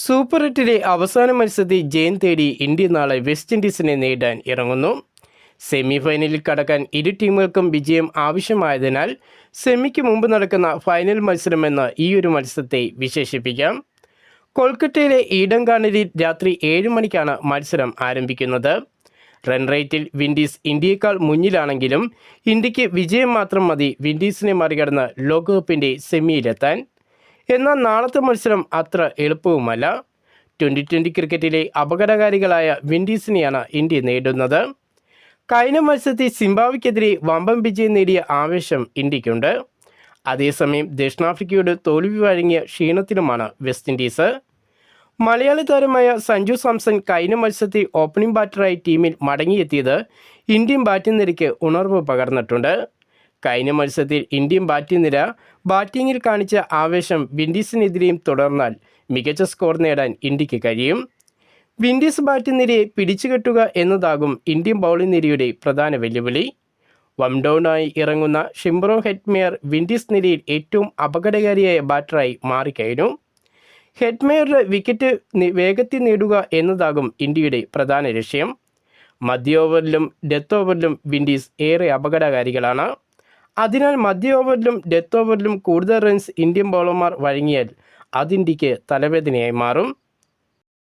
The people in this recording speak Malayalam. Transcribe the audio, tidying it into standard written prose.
സൂപ്പർ എട്ടിലെ അവസാന മത്സരത്തിൽ ജയം തേടി ഇന്ത്യ നാളെ വെസ്റ്റ് ഇൻഡീസിനെ നേരിടാൻ ഇറങ്ങുന്നു. സെമി ഫൈനലിൽ കടക്കാൻ ഇരു ടീമുകൾക്കും വിജയം ആവശ്യമായതിനാൽ സെമിക്ക് മുമ്പ് നടക്കുന്ന ഫൈനൽ മത്സരമെന്ന് ഈ ഒരു മത്സരത്തെ വിശേഷിപ്പിക്കാം. കൊൽക്കത്തയിലെ ഈഡൻ ഗാർഡനിൽ രാത്രി 7 മണിക്കാണ് മത്സരം ആരംഭിക്കുന്നത്. റൺ റേറ്റിൽ വിൻഡീസ് ഇന്ത്യയേക്കാൾ മുന്നിലാണെങ്കിലും ഇന്ത്യക്ക് വിജയം മാത്രം മതി വിൻഡീസിനെ മറികടന്ന് ലോകകപ്പിൻ്റെ സെമിയിലെത്താൻ. എന്നാൽ നാളത്തെ മത്സരം അത്ര എളുപ്പവുമല്ല. 2020 ക്രിക്കറ്റിലെ അപകടകാരികളായ വിൻഡീസിനെയാണ് ഇന്ത്യ നേരിടുന്നത്. കഴിഞ്ഞ മത്സരത്തിൽ സിംബാബ്വെക്കെതിരെ വമ്പൻ വിജയം നേടിയ ആവേശം ഇന്ത്യക്കുണ്ട്. അതേസമയം ദക്ഷിണാഫ്രിക്കയോട് തോൽവി വഴങ്ങിയ ക്ഷീണത്തിലുമാണ് വെസ്റ്റ് ഇൻഡീസ്. മലയാളി താരമായ സഞ്ജു സാംസൺ കഴിഞ്ഞ മത്സരത്തിൽ ഓപ്പണിംഗ് ബാറ്ററായി ടീമിൽ മടങ്ങിയെത്തിയത് ഇന്ത്യൻ ബാറ്റിംഗ് നിരയ്ക്ക് ഉണർവ് പകർന്നിട്ടുണ്ട്. കഴിഞ്ഞ മത്സരത്തിൽ ഇന്ത്യൻ ബാറ്റിംഗ് നിര ബാറ്റിങ്ങിൽ കാണിച്ച ആവേശം വിൻഡീസിനെതിരെയും തുടർന്നാൽ മികച്ച സ്കോർ നേടാൻ ഇന്ത്യക്ക് കഴിയും. വിൻഡീസ് ബാറ്റിംഗ് നിരയെ പിടിച്ചുകെട്ടുക എന്നതാകും ഇന്ത്യൻ ബൗളിംഗ് നിരയുടെ പ്രധാന വെല്ലുവിളി. വൺ ഡൗണായി ഇറങ്ങുന്ന ഷിംറോ ഹെറ്റ്മെയർ വിൻഡീസ് നിരയിൽ ഏറ്റവും അപകടകാരിയായ ബാറ്ററായി മാറിക്കഴിഞ്ഞു. ഹെറ്റ്മെയറുടെ വിക്കറ്റ് വേഗത്തിൽ നേടുക എന്നതാകും ഇന്ത്യയുടെ പ്രധാന ലക്ഷ്യം. മധ്യ ഓവറിലും ഡെത്ത് ഓവറിലും വിൻഡീസ് ഏറെ അപകടകാരികളാണ്. അതിനാൽ മധ്യ ഓവറിലും ഡെത്ത് ഓവറിലും കൂടുതൽ റൺസ് ഇന്ത്യൻ ബൗളർമാർ വഴങ്ങിയാൽ അത് ഇന്ത്യക്ക് തലവേദനയായി മാറും.